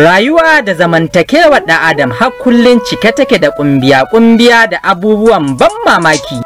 Rayuwa da zamantakewar ɗan Adam har kullum cike take da ƙumbiya da abubuwan ban mamaki.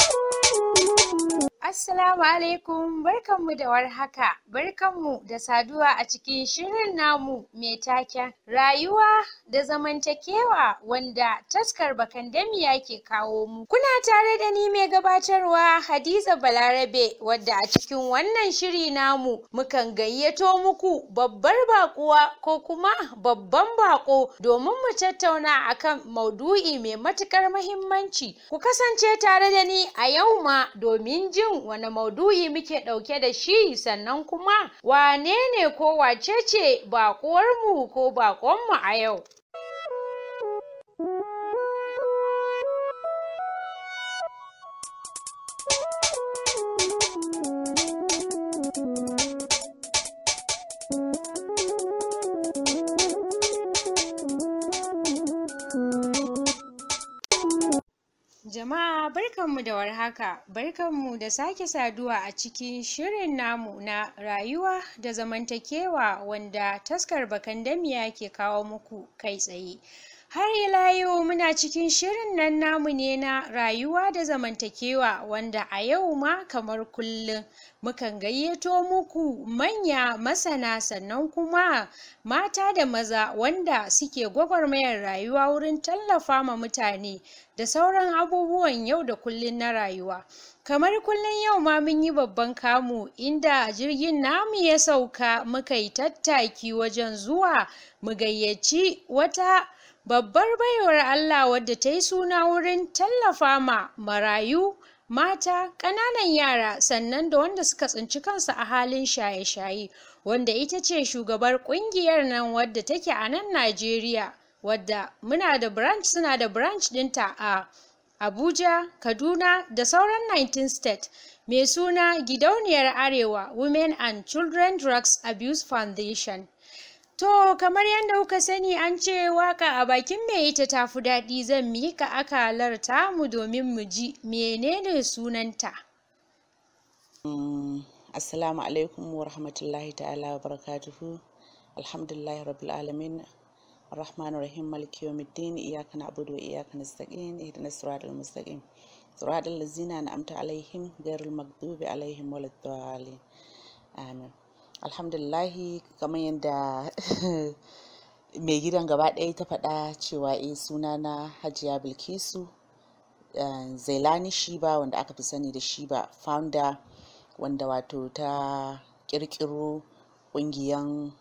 Assalamu alaikum, barkanmu da warhaka, barkanmu da saduwa a cikin shirin namu mai taken rayuwa da zamantakewa wanda taskar Bakandamiya ke kawo mu. Kuna tare da ni mai gabatarwa Hadiza Balarabe wadda a cikin wannan shiri namu mukan gayyato muku babbar baƙuwa ko kuma babban baƙo domin mu tattauna akan maudu'i mai matuƙar muhimmanci. Ku kasance tare da ni a yau ma domin jin wane maudu'i muke ɗauke da shi, sannan kuma wane ne ko wace ce baƙuwarmu ko baƙonmu a yau. Jama'a barkanmu da warhaka, barkanmu da sake saduwa a cikin shirin namu na rayuwa da zamantakewa wanda taskar Bakandamiya ke kawo muku kai tsaye. Har ila yau muna cikin shirin nan namu ne na rayuwa da zamantakewa wanda a yau ma kamar kullum mukan gayyato muku manya masana sannan kuma mata da maza wanda suke gwagwarmayar rayuwa wurin tallafa ma mutane da sauran abubuwan yau da kullum na rayuwa. Kamar kullum yau ma mun yi babban kamu inda jirgin namu ya sauka muka yi tattaki wajen zuwa mu gayyaci wata babbar baiwar Allah wadda ta yi suna wurin tallafa ma marayu, mata, ƙananan yara sannan da wanda suka tsinci kansu a halin shaye-shaye, wanda ita ce shugabar ƙungiyar nan wadda take a nan Najeriya, wadda muna da branch, suna da branch ɗinta a Abuja, Kaduna da sauran 19 state, mai suna Gidauniyar Arewa Women and Children Drugs Abuse Foundation. To kamar yadda kuka sani an ce waka a bakin mai ita tafi daɗi, zan mika akalar tamu domin mu ji menene sunanta. Assalamu alaikum wa rahmatullahi ta'ala wa barakatuhu. Alhamdulillahi rabbil alamin. الرحمن الرحيم مالك يوم الدين إياك نعبد وإياك نستعين اهدنا الصراط المستقيم صراط الذين أنعمت عليهم غير المغضوب عليهم ولا الضالين آمين. Alhamdulillahi, kamar yadda mai gidan gaba ɗaya ta faɗa cewa suna na Hajiya Bilkisu Zailani Shiba, wanda aka fi sani da Shiba founder, wanda wato ta ƙirƙiro ƙungiyar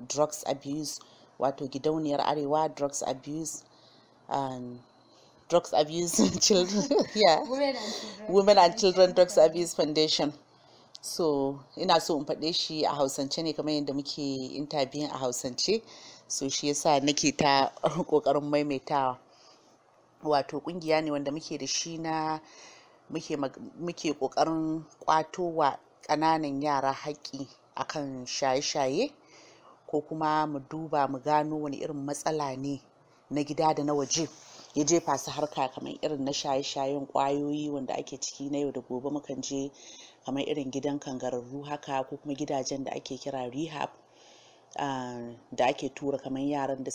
drugs abuse, wato Gidauniyar Arewa drugs abuse children women and children drugs abuse foundation. So ina so in faɗe shi a hausance ne kamar yadda muke interview a hausance, so shi yasa nake ta ƙoƙarin maimaitawa. Wato ƙungiya ne wanda muke da shi na muke ƙoƙarin ƙwato wa ƙananan yara haƙƙi akan shaye-shaye, ko kuma mu duba mu gano wani irin matsala ne na gida da na waje ya jefa su harka kamar irin na shaye-shayen ƙwayoyi wanda ake ciki na yau da gobe. Mukan je kamar irin gidan kangararru haka, ko kuma gidajen da ake kira rehab, da ake tura kamar yaran da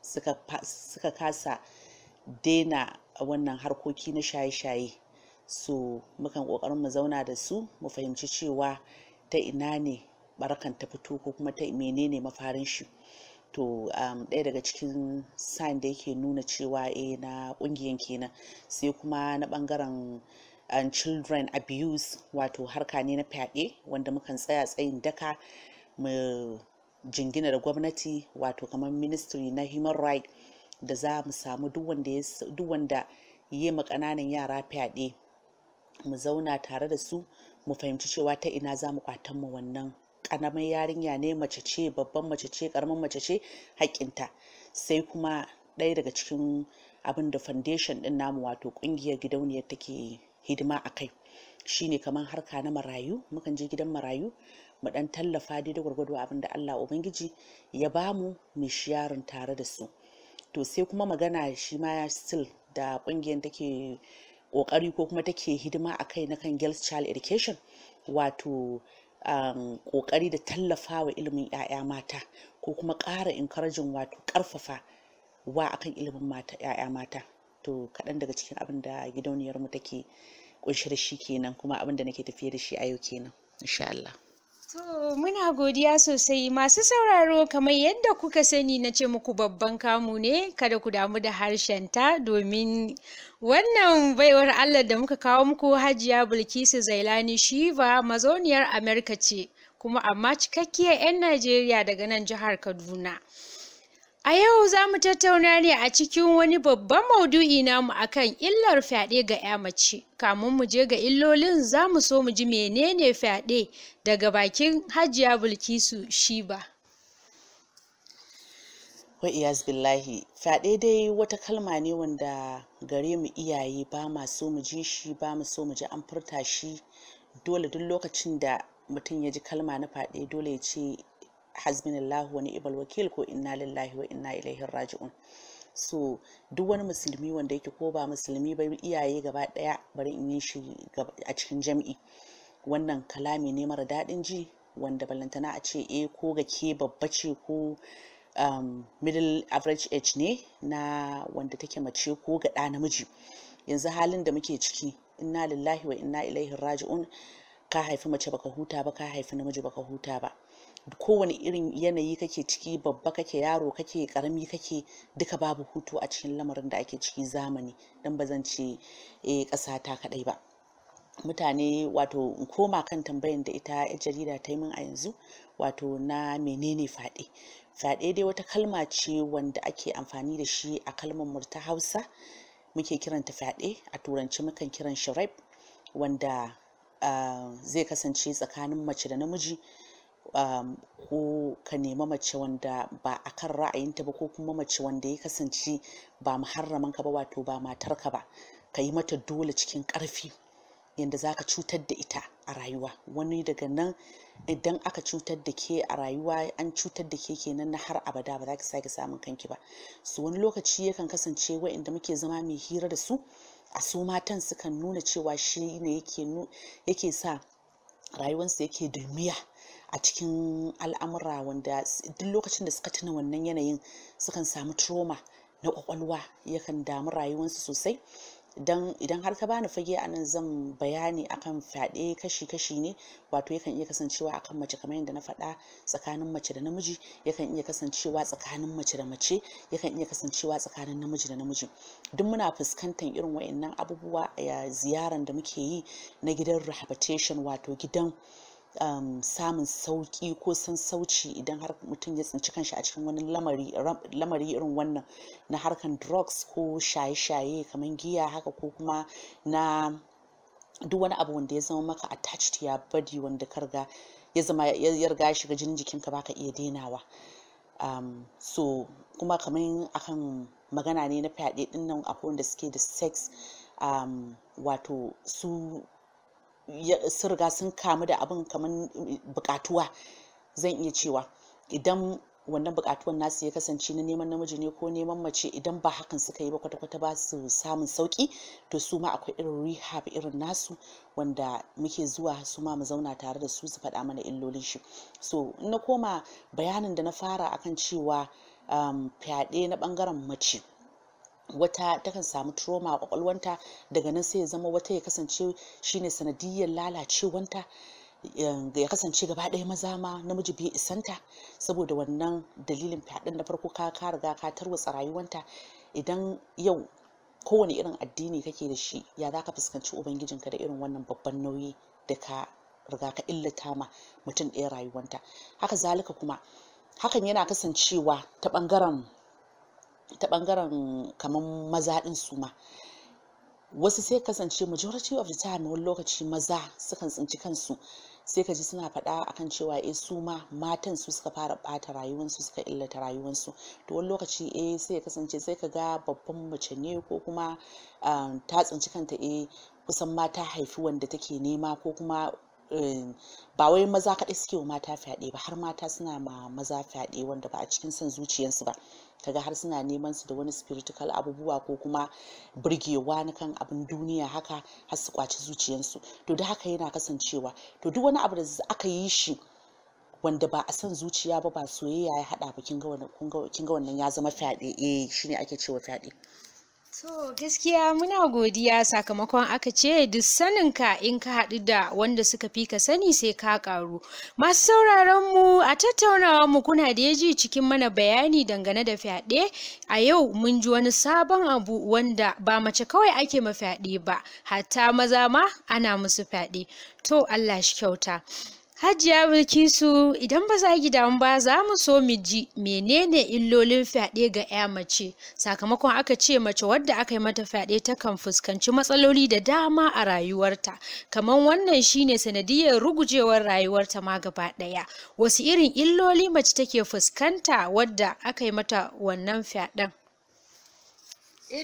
suka kasa daina wannan harkoki na shaye-shaye. So mukan ƙoƙarin mu zauna da su mu fahimci cewa ta ina ne barakan ta fito ko kuma ta menene mafarin shi. To ɗaya daga cikin sign da yake nuna cewa na ƙungiyan kenan. Sai kuma na ɓangaren children abuse, wato harka ne na fyaɗe wanda mukan tsaya tsayin daka mu jingina da gwamnati, wato kamar ministry na human right, da za mu samu duk wanda ya ma ƙananan yara fyaɗe mu zauna tare da su mu fahimci cewa ta ina za mu kwatan mu wannan ƙaramar yarinya ne, mace ce, babban mace ce, ƙaramin mace ce, haƙƙinta. Sai kuma ɗaya daga cikin abin da foundation ɗin namu, wato ƙungiyar gidauniyar take hidima a kai, shine kamar harka na marayu. Mukan je gidan marayu mu ɗan tallafa daidai gwargwado abin da Allah Ubangiji ya bamu mu sharing tare da su. To sai kuma magana shi ma still da ƙungiyar take ƙoƙari ko kuma take hidima a kai na kan girls child education, wato ƙoƙari da tallafawa ilimin 'ya'ya mata ko kuma ƙara encouraging wato ƙarfafa wa akan ilimin mata 'ya'ya mata. To kaɗan daga cikin abin da gidauniyarmu take ƙunshe da shi kenan, kuma abin da nake tafiye da shi a yau kenan insha Allah. To muna godiya sosai masu sauraro, kamar yadda kuka sani na ce muku babban kamu ne, kada ku damu da harshenta, domin wannan baiwar Allah da muka kawo muku Hajiya Bilkisu Zailani Shiva mazauniyar Amerika ce, kuma amma cikakkiyar 'yan Najeriya daga nan jihar Kaduna. A yau za mu tattauna ne a cikin wani babban maudu'i namu akan illar fyaɗe ga 'ya mace. Kamun mu je ga illolin, za mu so mu ji menene fyaɗe daga bakin Hajiya Bilkisu Shiva. Wa iyaz billahi, fyaɗe dai wata kalma ne wanda gare mu iyaye ba ma so mu ji shi, ba mu so mu ji an furta shi. Dole duk lokacin da mutum ya ji kalma na fyaɗe dole ya ce hasbunallahu wa ni'mal wakil ko inna lillahi wa inna ilaihi raji'un. So duk wani musulmi wanda yake ko ba musulmi ba, iyaye gaba daya bari in yi shi a cikin jami'i, wannan kalami ne mara daɗin ji, wanda ballantana a ce ko ga ke babba ce ko middle average age ne na wanda take mace ko ga ɗa namiji. Yanzu halin da muke ciki, inna lillahi wa inna ilaihi raji'un, ka haifi mace baka huta ba, ka haifi namiji baka huta ba. Kowane irin yanayi kake ciki, babba kake, yaro kake, karami kake, duka babu hutu a cikin lamarin da ake ciki zamani. Dan ba zan ce ƙasa ta kaɗai ba. Mutane wato in koma kan tambayan da ita 'yar jarida ta yi min a yanzu, wato na menene fyaɗe. Fyaɗe dai wata kalma ce wanda ake amfani da shi a kalmar mu ta Hausa, muke kiranta fyaɗe, a turanci mukan kiran shi rape, wanda zai kasance tsakanin mace da namiji. Ko ka nema mace wanda ba a kan ra'ayinta ba, ko kuma mace wanda ya kasance ba muharramanka ba, wato ba matarka ba, ka yi mata dole cikin ƙarfi yanda za ka cutar da ita a rayuwa. Wani daga nan idan aka cutar da ke a rayuwa, an cutar da ke kenan na har abada, ba za ki sake samun kanki ba. So wani lokaci yakan kasance wa'inda muke zama mai hira da su, a su matan sukan nuna cewa shi ne yake sa rayuwarsu yake dulmiya a cikin al'amura, wanda duk lokacin da suka tuna wannan yanayin sukan samu trauma na kwakwalwa, yakan damu rayuwarsu sosai. Idan har ka bani fage a nan, zan bayani akan fyaɗe kashi-kashi ne, wato yakan iya kasancewa akan mace kamar yadda na faɗa, tsakanin mace da namiji, yakan iya kasancewa tsakanin mace da mace, yakan iya kasancewa tsakanin namiji da namiji. Duk muna fuskantar irin wa'annan abubuwa a ziyaran da muke yi na gidan rehabilitation, wato gidan samun sauki ko sassauci idan har mutum ya tsinci kanshi a cikin wani lamari irin wannan na harkan drugs ko shaye-shaye kamar giya haka, ko kuma na duk wani abu wanda ya zama maka attached to your body, wanda karga ya zama ya riga ya shiga jinin jikinka baka iya denawa. So kuma kamar akan magana ne na fyaɗe din nan, akwai wanda suke da sex wato sun riga sun kamu da abin kamar bukatuwa, zan iya cewa idan wannan bukatuwan nasu ya kasance na neman namiji ne ko neman mace, idan ba hakan suka yi ba kwata-kwata ba su samun sauki, to su ma akwai irin rehab irin nasu wanda muke zuwa su ma mu zauna tare da su faɗa mana illolin shi. So in na koma bayanin da na fara akan cewa fyaɗe na ɓangaren mace, wata takan samu trauma a kwakwalwanta, daga nan sai ya zama wata ya kasance shine sanadiyyar lalacewanta, ya kasance gaba ɗaya maza ma namiji bai isanta saboda wannan dalilin fyaɗen. Na farko ka riga ka tarwatsa rayuwanta. Idan yau kowane irin addini kake da shi, ya za ka fuskanci ubangijinka da irin wannan babban nauyi da ka riga ka illata ma mutum ɗaya rayuwanta. Haka zalika kuma hakan yana kasancewa ta ɓangaren kamar maza ɗin su ma, wasu sai kasance majority of the time, wani lokaci maza sukan tsinci kansu sai ka ji suna faɗa akan cewa su ma matan su suka fara ɓata rayuwarsu, suka illata rayuwarsu. To wani lokaci sai ya kasance sai ka ga babban mace ne ko kuma ta tsinci kanta kusan ma ta haifi wanda take nema, ko kuma ba wai maza kaɗai suke wa mata fyaɗe ba, har mata suna ma maza fyaɗe wanda ba a cikin son zuciyarsu ba, kaga har suna neman su da wani spiritual abubuwa ko kuma burgewa na kan abin duniya haka har su kwaci zuciyarsu. To da haka yana kasancewa, to duk wani abu da aka yi shi wanda ba a son zuciya ba soyayya ya haɗa ba, kin ga wannan ya zama fyaɗe, shine ake cewa fyaɗe. To gaskiya muna godiya, sakamakon aka ce duk saninka in ka haɗu da wanda suka fi ka sani sai ka ƙaru. Masu sauraron mu a tattaunawa mu kuna da yaji cikin mana bayani dangane da fyaɗe. A yau mun ji wani sabon abu wanda ba mace kawai ake ma fyaɗe ba, hatta maza ma ana musu fyaɗe. To Allah shi kyauta. Hajiya Bilkisu, idan ba za ki damu ba, za mu so mu ji menene illolin fyaɗe ga 'ya mace, sakamakon aka ce mace wadda aka yi mata fyaɗe takan fuskanci matsaloli da dama a rayuwarta, kamar wannan shine sanadiyar rugujewar rayuwarta ma gaba ɗaya. Wasu irin illoli mace take fuskanta wadda aka yi mata wannan fyaɗen?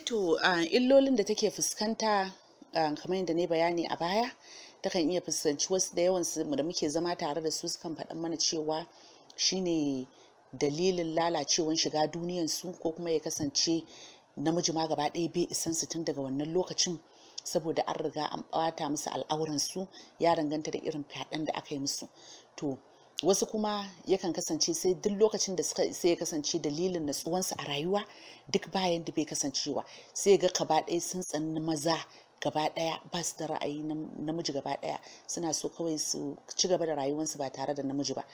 To illolin da take fuskanta kamar yadda na bayani a baya, takan iya fuskanci wasu da yawan su da muke zama tare da su sukan faɗan mana cewa shine dalilin lalacewan shiga duniyan su, ko kuma ya kasance namiji ma gaba ɗaya bai isan su tun daga wannan lokacin, saboda an riga an ɓata musu al'auran su, ya danganta da irin fyaɗen da aka yi musu. To wasu kuma yakan kasance sai duk lokacin da sai ya kasance dalilin natsuwansu a rayuwa duk bayan da bai kasancewa, sai ga gaba ɗaya sun tsanni maza gaba daya, ba su da ra'ayi namiji gaba daya, suna so kawai su ci gaba da rayuwarsu ba tare da namiji ba.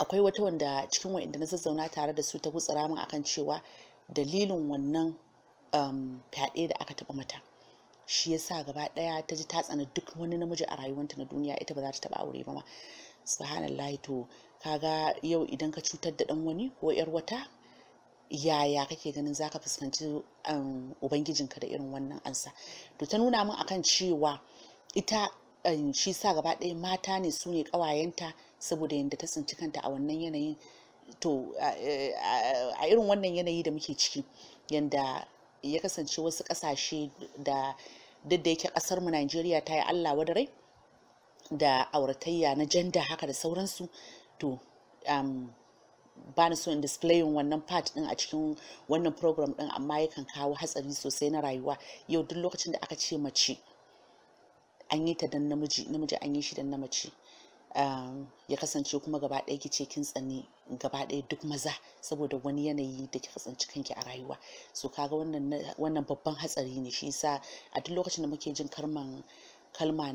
Akwai wata wanda cikin wa'inda na zazzauna tare da su ta gutsura min akan cewa dalilin wannan fyaɗe da aka taɓa mata shi yasa gaba daya ta ji ta tsana duk wani namiji a rayuwarta na duniya, ita ba za ta taɓa aure ba ma. Subhanallahi. To kaga yau idan ka cutar da dan wani ko yar wata, yaya kake ganin zaka fuskanci ubangijinka da irin wannan ansa? To ta nuna min akan cewa ita shi sa gaba ɗaya mata ne su ne ƙawayenta, saboda yadda ta tsinci kanta a wannan yanayin. To a irin wannan yanayi da muke ciki, yanda ya kasance wasu ƙasashe da duk da yake ƙasar mu Najeriya ta yi Allah wadarai da auratayya na janda haka da sauransu, to ba ni so in displayin wannan part din a cikin wannan program din, amma yakan kawo hatsari sosai na rayuwa. Yau duk lokacin da aka ce mace an yi ta dan namiji an yi shi dan na mace, ya kasance kuma gaba ɗaya kice kin tsani gaba ɗaya duk maza saboda wani yanayi da kika tsinci kanki a rayuwa. So kaga wannan babban hatsari ne. Shi yasa a duk lokacin da muke jin kalma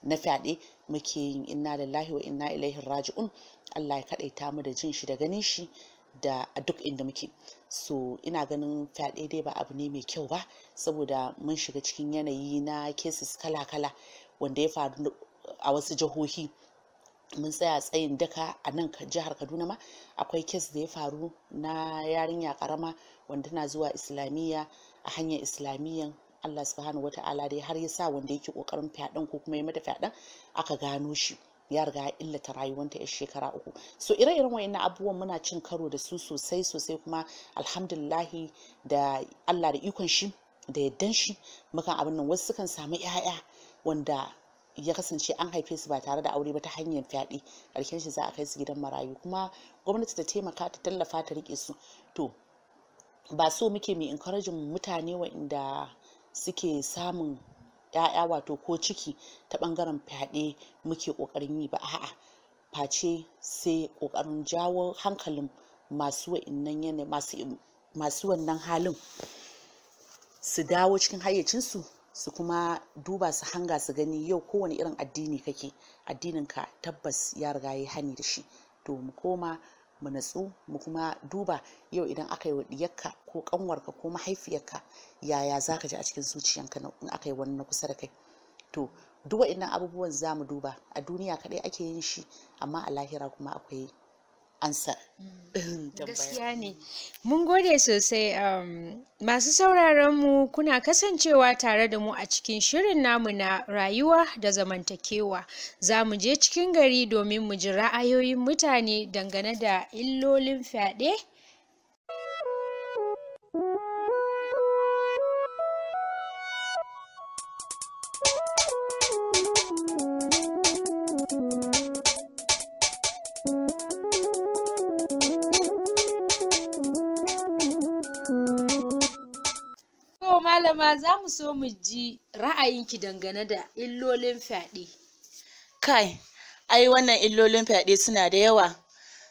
na fyaɗe muke yin inna lillahi wa inna ilaihi raji'un. Allah ya kaɗaita mu da jin shi da ganin shi da a duk inda muke. So ina ganin fyaɗe dai ba abu ne mai kyau ba, saboda mun shiga cikin yanayi na cases kala-kala wanda ya faru a wasu jihohi. Mun tsaya tsayin daka a nan jihar Kaduna ma akwai kes da ya faru na yarinya karama wanda tana zuwa islamiyya, a hanyar islamiyyan Allah subhanahu wata'ala dai har ya sa wanda yake kokarin fyaɗen ko kuma ya mata fyaɗen aka gano shi, ya riga ya illata rayuwanta ya shekara 3. So ire-iren wayannan abubuwan muna cin karo da su sosai kuma alhamdulillahi da Allah da ikon shi da yaddan shi mukan abin nan. Wasu sukan samu 'ya'ya wanda ya kasance an haife su ba tare da aure ba ta hanyar fyaɗe, ƙarshen shi za a kai su gidan marayu, kuma gwamnati ta taimaka ta tallafa ta rike su. To ba so muke mai encouraging mutane wa'inda suke samun 'ya'ya wato ko ciki ta ɓangaren fyaɗe muke ƙoƙarin yi ba, a'a face sai ƙoƙarin jawo hankalin masu wa'innan yanayi, masu wannan halin su dawo cikin hayyacinsu, su kuma duba su hanga su gani yau kowane irin addini kake, addininka tabbas ya riga ya hani da shi. To mu koma mu natsu mu kuma duba yau idan aka yi wa diyarka ko kanwarka ko mahaifiyarka, yaya za ka ji a cikin zuciyanka in aka yi wani na kusa da kai. To duk waɗannan abubuwan za mu duba. A duniya kaɗai ake yin shi, amma a lahira kuma akwai ansa. Gaskiya ne. Mun gode sosai. Masu sauraron mu kuna kasancewa tare da mu a cikin shirin namu na rayuwa da zamantakewa. Za mu je cikin gari domin mu ji ra'ayoyin mutane dangane da illolin fyaɗe. malama za mu so mu ji ra'ayinki dangane da illolin fyaɗe. Kai, ai wannan illolin fyaɗe suna da yawa,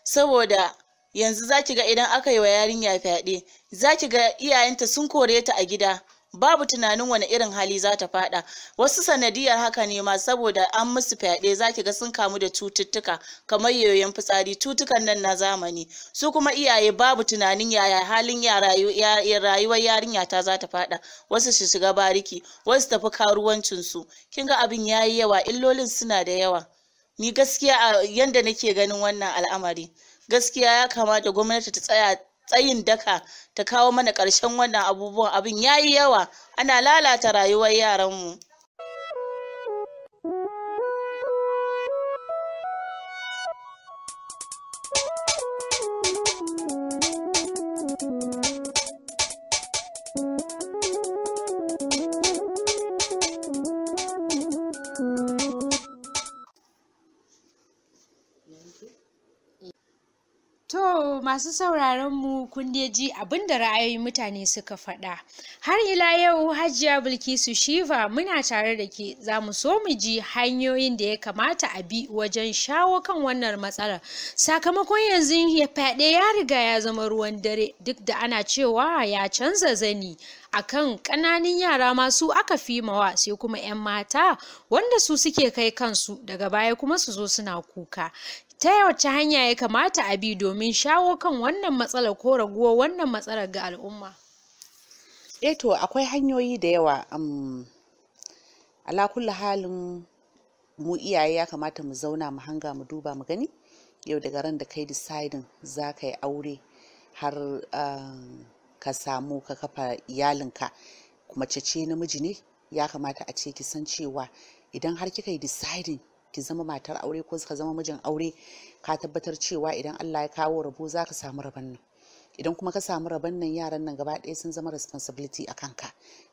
saboda yanzu za ki ga idan aka yi wa yarinya fyaɗe, za ki ga iyayenta sun kore ta a gida, babu tunanin wani irin hali za ta faɗa. Wasu sanadiyar haka ne ma saboda an musu fyaɗe za ki ga sun kamu da cututtuka kamar yoyon fitsari, cutukan nan na zamani. Su kuma iyaye babu tunanin yaya halin rayuwar yarinya ta za ta faɗa. Wasu su shiga bariki, wasu tafi karuwancinsu. Kin ga abin ya yi yawa, illolin suna da yawa. Ni gaskiya a yanda nake ganin wannan al'amari, gaskiya ya kamata gwamnati ta tsaya tsayin daka ta kawo mana ƙarshen wannan abubuwan. Abin ya yi yawa, ana lalata rayuwar yaranmu. To masu sauraron mu kun dai ji abinda ra'ayoyin mutane suka faɗa. Har ila yau Hajiya Bilkisu Shiva muna tare da ke, za mu so mu ji hanyoyin da ya kamata a bi wajen shawo kan wannan matsalar. Sakamakon yanzu fyaɗe ya riga ya zama ruwan dare, duk da ana cewa ya canza zani. Akan ƙananan yara masu aka fi mawa, sai kuma 'yan mata wanda su suke kai kansu daga baya kuma su zo suna kuka. Ta wace hanya ya kamata a bi domin shawo kan wannan matsalar ko raguwar wannan matsalar ga al'umma? To akwai hanyoyi da yawa. Ala kulli halin mu iyaye ya kamata mu zauna mu hanga mu duba mu gani yau daga ran da kai deciding za ka yi aure har ka samu ka kafa iyalinka, mace ce namiji ne, ya kamata a ce ki san cewa idan har kika yi deciding ki zama matar aure ko ka zama mijin aure, ka tabbatar cewa idan Allah ya kawo rabo za ka samu rabon nan. Idan kuma ka samu rabon nan, yaran nan gaba ɗaya sun zama responsibility a kanka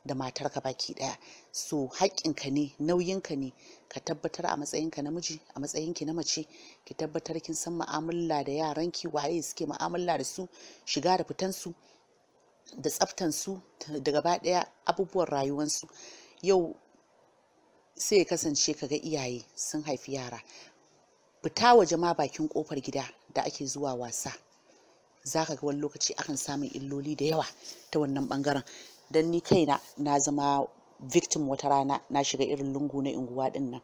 da matarka baki ɗaya. So haƙƙinka ne, nauyinka ne ka tabbatar a matsayinka namiji, a matsayinki na mace, ki tabbatar kin san mu'amala da yaranki, waye suke mu'amala da su, shiga da fitansu da tsaftansu da gaba ɗaya abubuwan rayuwansu. Yau sai ya kasance kaga iyaye sun haifi yara, fita waje ma bakin kofar gida da ake zuwa wasa, zaka ga wani lokaci akan samun illoli da yawa ta wannan bangaren. Dan ni kaina na zama victim wata rana, na shiga irin lungu na unguwa din nan,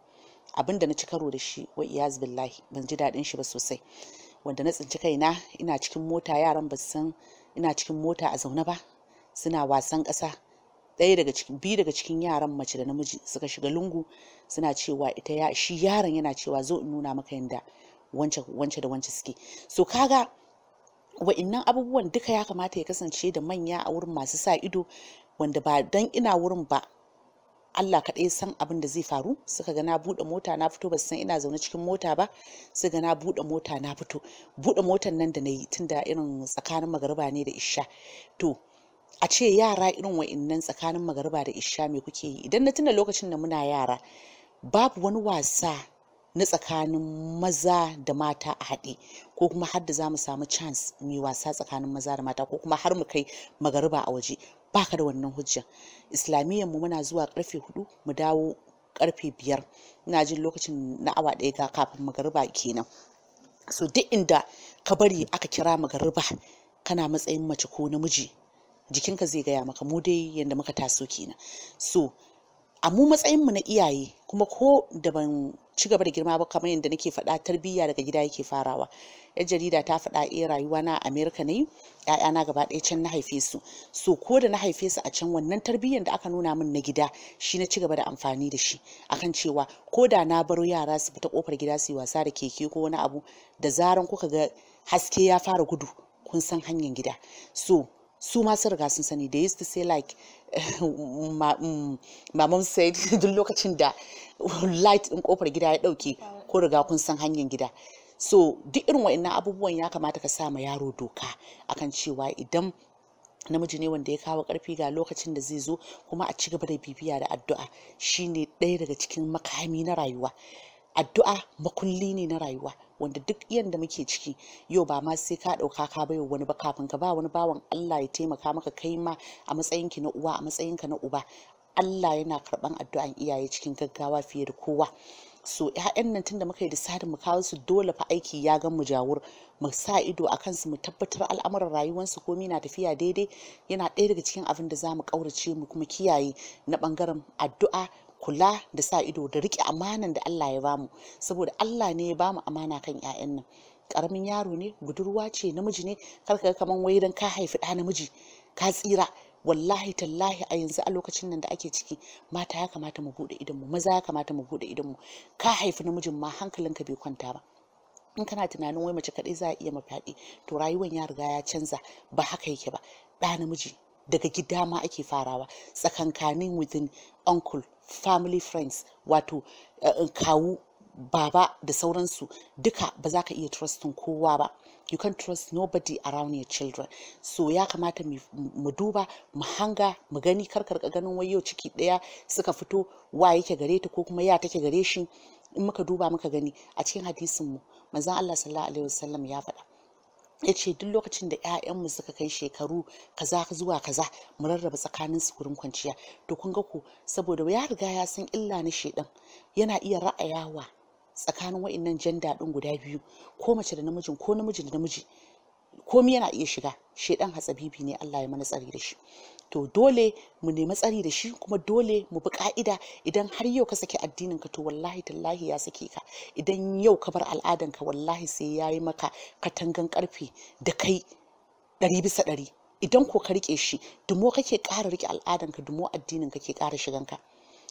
abinda na ci karo da shi wa iyaz billahi ban ji daɗin shi ba sosai. Wanda na tsinci kaina ina cikin mota, yaran ba san ina cikin mota a zaune ba, suna wasan ƙasa. Biyu daga cikin yaran mace da namiji suka shiga lungu suna cewa shi yaron yana cewa zo in nuna maka yanda wance da wance suke. So kaga wa'innan abubuwan duka ya kamata ya kasance da manya a wurin, masu sa ido, wanda ba dan ina wurin ba Allah kaɗai san abin da zai faru. Suka ga na buɗe mota na fito, ba su san ina zaune cikin mota ba, suka ga na buɗe mota na fito. Buɗe motar nan da na yi tunda irin tsakanin magariba ne da isha, to a ce yara irin wa'innan tsakanin magariba da isha me kuke yi? Idan na tuna lokacin da muna yara babu wani wasa na tsakanin maza da mata a haɗe, ko kuma har da za mu samu chance mu wasa tsakanin maza da mata, ko kuma har mu kai magariba a waje. Baka da wannan hujja. Islamiyyar mu muna zuwa karfe 4 mu dawo karfe 5, ina jin lokacin na awa ɗaya kafin magariba kenan. So duk inda ka bari aka kira magariba kana matsayin mace ko namiji, jikinka zai gaya maka. Mu dai yanda muka taso kenan. So a mu matsayin mu na iyaye, kuma ko da ban ci gaba da girma ba, kamar yadda nake faɗa, tarbiyya daga gida yake farawa. Yar jarida ta faɗa rayuwa na America ne, ƴaƴana gaba ɗaya can na haife su. So ko da na haife su a can, wannan tarbiyyar da aka nuna min na gida shi na ci gaba da amfani da shi, akan cewa ko da na baro yara su fita kofar gida su yi wasa da keke ko wani abu, da zaran kuka ga haske ya fara gudu kun san hanyar gida. So su ma sun riga sun sani. They used to say like my mom said duk lokacin da light in kofar gida ya dauke, ko riga kun san hanyar gida. So duk irin wa'annan abubuwan ya kamata ka sa ma yaro doka akan cewa idan namiji ne wanda ya kawo karfi ga lokacin da zai zo, kuma a ci gaba da bibiya da addu'a shine ɗaya daga cikin makami na rayuwa. addu'a makulli ne na rayuwa, wanda duk yanda muke ciki yau ba ma sai ka ɗauka ka bai wani ba, kafin ka ba wani bawan Allah ya taimaka maka kai ma a matsayinki na uwa, a matsayinka na uba, Allah yana karɓan addu'an iyaye cikin gaggawa fiye da kowa. So ƴaƴan nan tunda muka yi decidin mu kawo su, dole fa aiki ya gan mu jawur, mu sa ido a kansu, mu tabbatar al'amuran rayuwarsu komai na tafiya daidai. Yana ɗaya daga cikin abin da za mu ƙaurace mu kuma kiyaye na ɓangaren addu'a, kula da sa ido da riƙe amanan da Allah ya bamu, saboda Allah ne ya bamu amana kan ƴaƴan nan. Ƙaramin yaro ne, budurwa ce, namiji ne, kar ka ga kaman wai dan ka haifi ɗa namiji ka tsira. Wallahi tallahi a yanzu a lokacin nan da ake ciki, mata ya kamata mu bude idonmu, maza ya kamata mu bude idonmu. Ka haifi namijin ma hankalinka bai kwanta ba. In kana tunanin wai mace kaɗai za a iya mafyaɗe, to rayuwar ya riga ya canza, ba haka yake ba. Ɗa namiji daga gida ma ake farawa, tsakankanin within uncle, family, friends, wato kawu, baba da sauransu, duka ba za ka iya trustin kowa ba. You can't trust nobody around your children. So ya kamata mu duba, mu hanga, mu gani, karka ganin wai yau ciki ɗaya suka fito, wa yake gare ta ko kuma ya take gare shi. In muka duba muka gani a cikin hadisin mu, manzon Allah sallallahu alaihi wasallam ya faɗa, ya ce duk lokacin da 'ya'yanmu suka kai shekaru kaza zuwa kaza, mu rarraba tsakanin su gurin kwanciya. To kun ga ko, saboda ya riga ya san illa na shedan, yana iya ra'ayawa tsakanin wa'innan janda ɗin guda biyu, ko mace da namijin ko namiji da namiji, komai yana iya shiga. Shedan hatsabibi ne, Allah ya mana tsari da shi. To dole mu nemi tsari da shi, kuma dole mu bi ka'ida. Idan har yau ka saki addinin ka, to wallahi tallahi ya sake ka. Idan yau ka bar al'adan ka, wallahi sai yayi maka katangan karfe da kai 100%. Idan ko ka rike shi, dumo kake ƙara rike al'adan ka, dumo addinin ka ke ƙara shigan ka.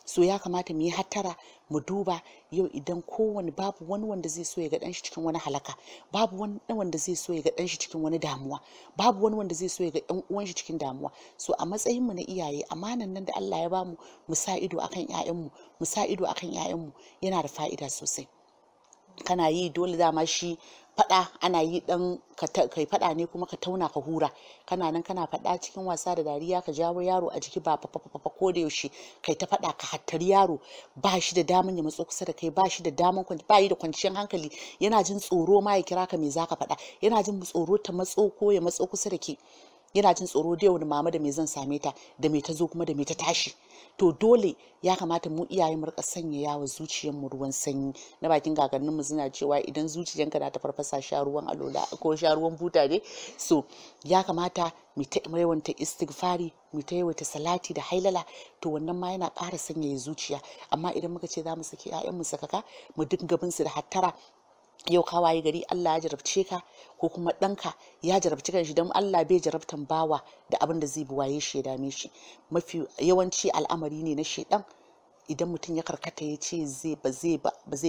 So ya kamata mu yi hattara, mu duba yau idan kowane, babu wani wanda zai so ya ga ɗanshi cikin wani halaka, babu wani wanda zai so ya ga ɗanshi cikin wani damuwa, babu wani wanda zai so ya ga ɗan uwan shi cikin damuwa. So a matsayin mu na iyaye, amanan nan da Allah ya bamu, mu sa ido akan ƴaƴanmu, mu sa ido akan ƴaƴanmu, yana da fa'ida sosai. Kana yi dole dama shi faɗa ana yi dan kai faɗa ne kuma ka tauna ka hura. Kana nan kana faɗa cikin wasa da dariya, ka jawo yaro a jiki, ba fa ko da yaushe kai ta faɗa ka hattari yaro, ba shi da daman ya matso kusa da kai, ba shi da daman ba yi da kwanciyar hankali, yana jin tsoro ma ya kira ka me zaka faɗa, yana jin tsoro ta matso ko ya matso kusa da ke, yana jin tsoro da yau da mama da me zan same ta, da me ta zo kuma da me ta tashi. To dole ya kamata mu iyaye mu rika sanya yawa zuciyar mu ruwan sanyi. Na bakin gagannin mu suna cewa idan zuciyanka na ta farfasa, sha ruwan alola ko sha ruwan buta ne. So ya kamata mu ta yawaita istighfari, mu ta yawaita salati da hailala, to wannan ma yana ƙara sanyaya zuciya. Amma idan muka ce za mu saki ƴaƴan mu sakaka, mu dinga bin su da hattara, yau ka waye gari Allah ya jarabce ka, ko kuma ɗanka ya jarabci kanshi, don Allah bai jarabtan bawa da abin da zai buwaye shi ya dame shi. Mafi yawanci al'amari ne na shedan. Idan mutum ya karkata ya ce ba zai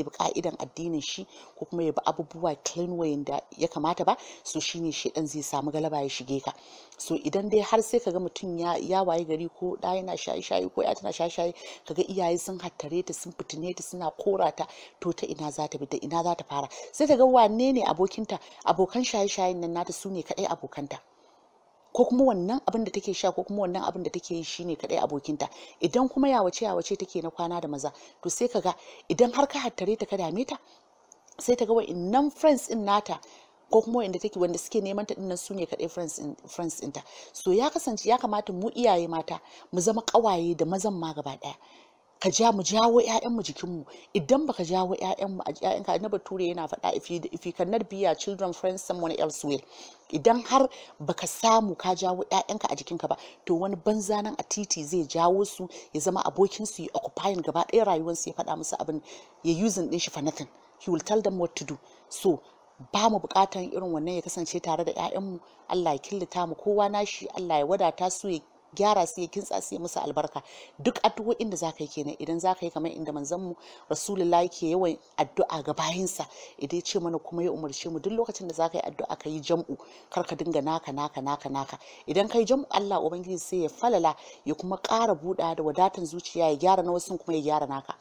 bi ka'idan addinin shi, ko kuma ya bi abubuwa clean way da ya kamata ba, so shine shedan zai samu galaba ya shige ka. So idan dai har sai kaga mutum ya waye gari, ko da yana shaye-shaye ko ya tana shaye-shaye, kaga iyaye sun hattare ta, sun fitine ta, suna korata, to ta ina za ta bi, da ina za ta fara? Sai ta ga wane ne abokinta, abokan shaye-shayen nan nata su ne kadai abokanta, ko kuma wannan abin da take sha, ko kuma wannan abin da take yi shine kadai abokinta. Idan kuma yawace take na kwana da maza, to sai kaga idan har ka hattare ta, ka dame ta, sai ta ga wa'innan friends din nata, ko kuma wanda suke neman ta dinnan su ne kadai friends ɗinta. So ya kasance ya kamata mu iyaye mata mu zama kawaye da mazan ma gaba daya. Mu jawo ƴaƴanmu jikinmu. Idan baka jawo ƴaƴanka, na bature yana faɗa, if you cannot be your children friends, someone else will. Idan har baka samu ka jawo ƴaƴanka a jikinka ba, to wani banza nan a titi zai jawo su ya zama abokin su, ya occupying gaba ɗaya rayuwarsu, ya faɗa musu abin, ya using din shi for nothing. He will tell them what to do. So ba mu buƙatan irin wannan ya kasance tare da ƴaƴanmu. Allah ya killata mu kowa nashi, Allah ya wadata su, ya gyara su, ya kintsa su, ya musu albarka. Duk addu'o'in da zaka yi kenan. Idan zaka yi kamar inda manzon mu Rasulullahi yake yawan addu'a ga bayinsa, idan ya ce mana kuma ya umarce mu duk lokacin da zaka yi addu'a ka yi jam'u, kar ka dinga naka. Idan ka yi jam'u, Allah ubangiji sai ya falala, ya kuma ƙara buɗa da wadatan zuciya, ya gyara na wasu kuma ya gyara naka.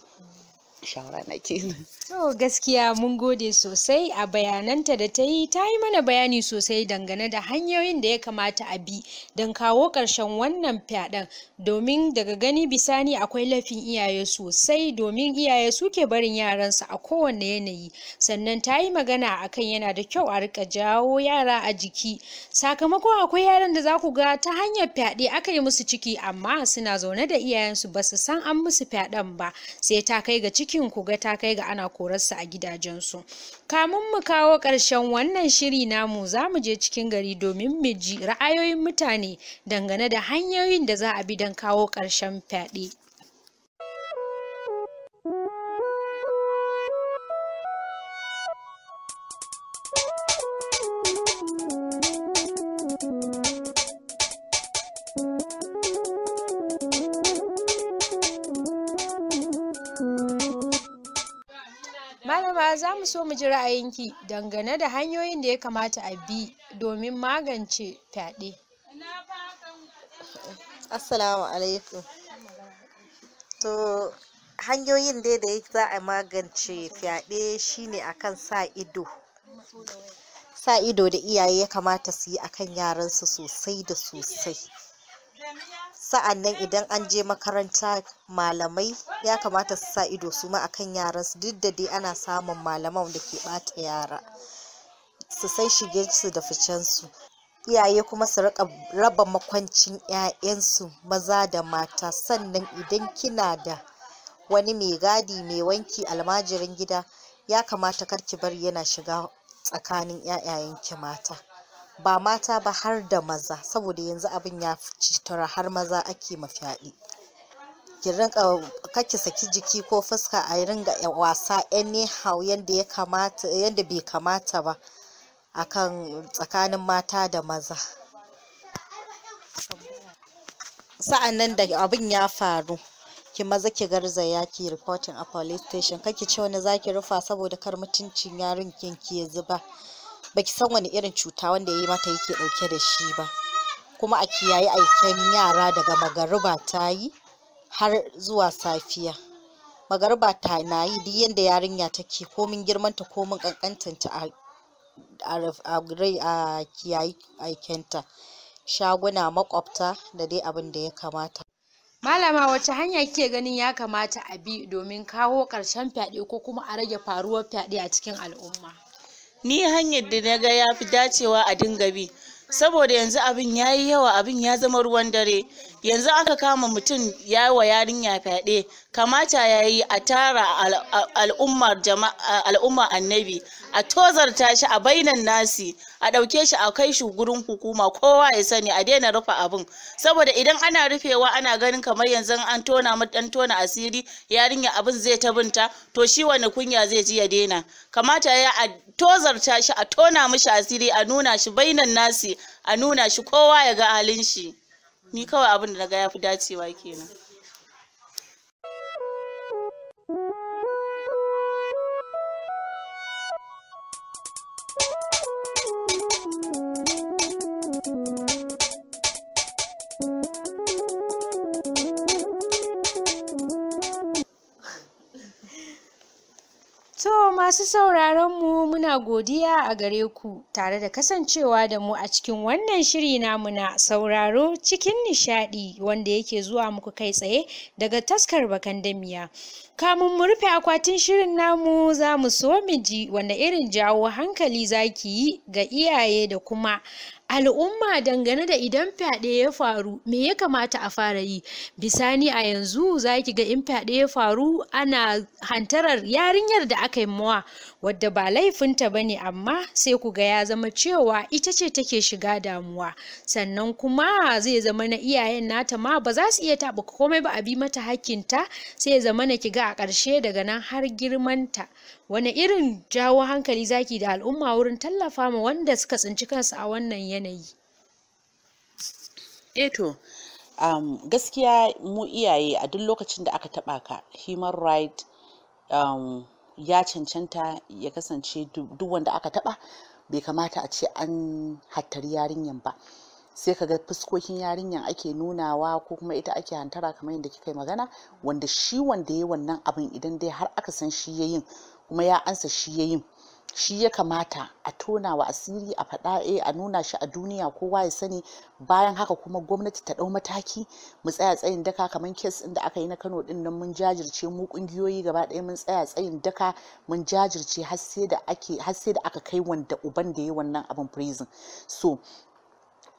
Shawara na kenan. To gaskiya mun gode sosai a bayananta da ta yi mana bayani sosai dangane da hanyoyin da ya kamata a bi don kawo ƙarshen wannan fyaɗen, domin daga gani bisani akwai laifin iyaye sosai, domin iyaye suke barin yaransu a kowane yanayi. Sannan ta yi magana akan yana da kyau a rika jawo yara a jiki, sakamakon akwai yaran da za ku ga ta hanyar fyaɗe aka yi musu ciki amma suna zaune da iyayensu ba su san an musu fyaɗen ba, sai ta kai ga cikin ku ga ta kai ga ana korarsu a gidajensu. Kamun mu kawo ƙarshen wannan shiri namu za mu je cikin gari domin mu ji ra'ayoyin mutane dangane da hanyoyin da za a bi don kawo ƙarshen fyaɗe. Malama za mu so mu ji ra'ayinki dangane da hanyoyin da ya kamata a bi domin magance fyaɗe. Assalamu alaikum. To hanyoyin dai da za a magance fyaɗe shine akan sa ido da iyaye ya kamata su yi akan yaransu sosai da sosai. Sa'annan idan an je makaranta malamai ya kamata su sa ido su ma akan yaransu, duk da dai ana samun malaman da ke ɓata yara, su san shigensu da ficensu. Iyaye kuma su raba makwancin 'ya'yansu maza da mata. Sannan idan kina da wani mai gadi, mai wanki, almajirin gida, ya kamata kar ki bari yana shiga tsakanin 'ya'yayenki mata, ba mata ba har da maza, saboda yanzu abin ya fitura har maza ake mafyaɗe. Ki rinka kake saki jiki ko fuska a ringa wasa anyhow yanda ya kamata, yanda bai kamata ba akan tsakanin mata da maza. Sa'annan da abin ya faru ki maza ki garzaya ki reporting a police station, kake ce wani zaki rufa saboda kar mutuncin yarinkin ki ya zuba. Baki san wani irin cuta wanda ya yi mata yake dauke da shi ba. Kuma a kiyaye aiken yara daga magariba ta yi har zuwa safiya. Magariba ta na yi duk yanda yarinya take, komin girmanta komin kankantanta a kiyaye aikenta, shaguna, makwabta da dai abin da ya kamata. Malama wace hanya kike ganin ya kamata a bi domin kawo ƙarshen fyaɗe ko kuma a rage faruwar fyaɗe a cikin al'umma? Ni hanyar da na ga ya fi dacewa a dinga bi, saboda yanzu abin ya yi yawa, abin ya zama ruwan dare. Yanzu aka kama mutum ya wa yarinya fyaɗe, kamata ya yi a tara al'umma annabi, a tozarta shi a bainan nasi, a ɗauke shi a kai shi gurin hukuma, kowa ya sani, a daina rufe abin. Saboda idan ana rufewa ana ganin kamar yanzu an tona asiri yarinya abin zai ta binta, to shi wani kunya zai ji ya daina. Kamata ya a tozarta shi, a tona mishi asiri, a nuna shi bainan nasi, a nuna shi kowa ya ga halin shi. Ni kawai abin da naga ya fi dacewa kenan. To masu sauraron mu muna godiya a gare ku tare da kasancewa da mu a cikin wannan shiri namu na sauraro cikin nishaɗi wanda yake zuwa muku kai tsaye daga taskar Bakandamiya. Kamun mu rufe akwatin shirin namu za mu so mu ji wanda irin jawo hankali zaki yi ga iyaye da kuma al'umma dangane da idan fyaɗe ya faru me ya kamata a fara yi. Bisani a yanzu zaki ga in fyaɗe ya faru ana hantarar yarinyar da aka yi mawa wadda ba laifinta bane, amma sai ku ga ya zama cewa ita ce take shiga damuwa, sannan kuma zai zama na iyayen nata ma ba za su iya taɓa komai ba a bi mata hakkinta, sai ya zama na kiga a ƙarshe daga nan har girmanta. Wani irin jawo hankali zaki da al'umma wurin tallafa ma wanda suka tsinci kansu a wannan yanayi? To gaskiya mu iyaye a duk lokacin da aka taɓa ka human right ya cancanta ya kasance duk wanda aka taɓa bai kamata a ce an hattari yarinyan ba. Sai kaga fuskokin yarinyan ake nunawa ko kuma ita ake hantara kamar yadda kika yi magana, wanda shi wanda ya wannan abin idan dai har aka san shi yayin kuma ya ansa shi yayin, shi ya kamata a tona wa asiri, a faɗa a nuna shi a duniya kowa ya sani. Bayan haka kuma gwamnati ta ɗau mataki, mu tsaya tsayin daka kamar kes ɗin da aka yi na Kano ɗin nan, mun jajirce mu ƙungiyoyi gaba ɗaya mun tsaya tsayin daka mun jajirce har sai da aka kai wanda uban da ya wannan abin prison. So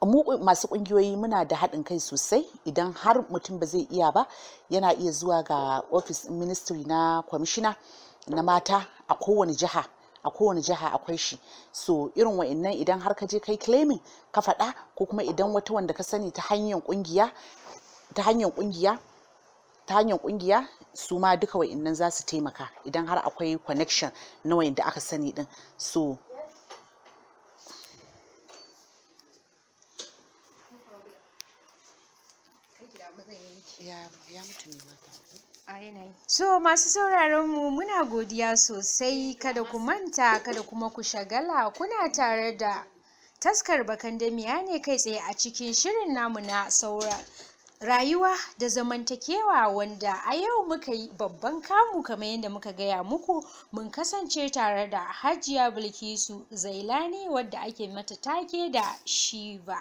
mu masu ƙungiyoyi muna da haɗin kai sosai. Idan har mutum ba zai iya ba, yana iya zuwa ga office ministry na kwamishina na mata a kowane jiha akwai shi. So irin wa'annan idan har ka je kai claiming ka faɗa, ko kuma idan wata wanda ka sani ta hanyar ƙungiya su ma duka wa'annan za su taimaka idan har akwai connection na wa'anda aka sani din. So So masu sauraron mu muna godiya sosai, kada ku manta kada kuma ku shagala, kuna tare da taskar Bakandamiya ne kai tsaye a cikin shirin namu na rayuwa da zamantakewa, wanda a yau muka yi babban kamu kamar yadda muka gaya muku. Mun kasance tare da Hajiya Bilkisu Zailani wadda ake mata take da Shiba,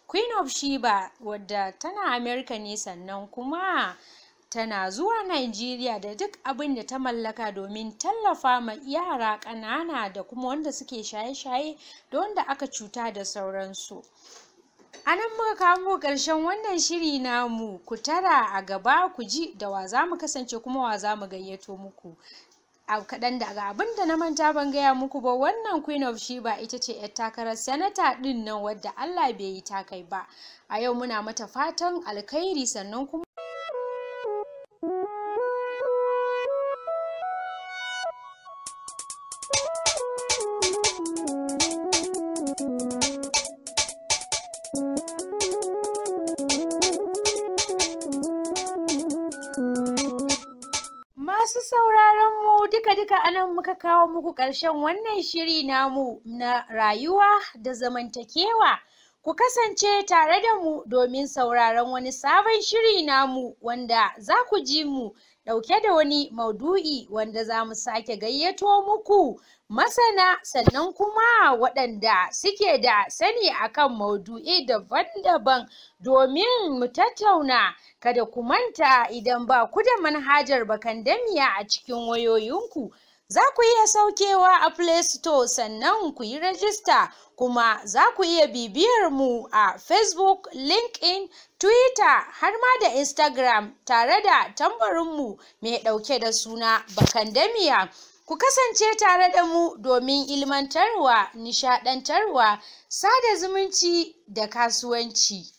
Queen of Shiba, wadda tana America ne sannan kuma tana zuwa Najeriya da duk abin da ta mallaka domin tallafa ma yara ƙanana da kuma wanda suke shaye-shaye da wanda aka cuta da sauransu. A nan muka kawo ƙarshen wannan shiri namu, ku tara a gaba ku ji da wa za mu kasance kuma wa za mu gayyato muku. A kaɗan daga abin da na manta ban gaya muku ba, wannan Queen of Shiba ita ce 'yar takarar sanata ɗin nan wadda Allah bai yi ta kai ba. A yau muna mata fatan alkhairi, sannan kuma masu sauraron mu duka anan muka kawo muku ƙarshen wannan shiri namu na rayuwa da zamantakewa. Ku kasance tare da mu domin sauraron wani sabon shiri namu wanda za ku ji mu ɗauke da wani maudu'i wanda za mu sake gayyato muku masana, sannan kuma waɗanda suke da sani akan maudu'i daban-daban domin mu tattauna. Kada ku manta, idan ba ku da manhajar Bakandamiya a cikin wayoyinku, za ku iya saukewa a Play Store sannan ku yi rajista, kuma za ku iya bibiyar mu a Facebook, LinkedIn, Twitter har ma da Instagram tare da tambarinmu mai ɗauke da suna Bakandamiya. Ku kasance tare da mu domin ilmantarwa, nishaɗantarwa, sada zumunci da kasuwanci.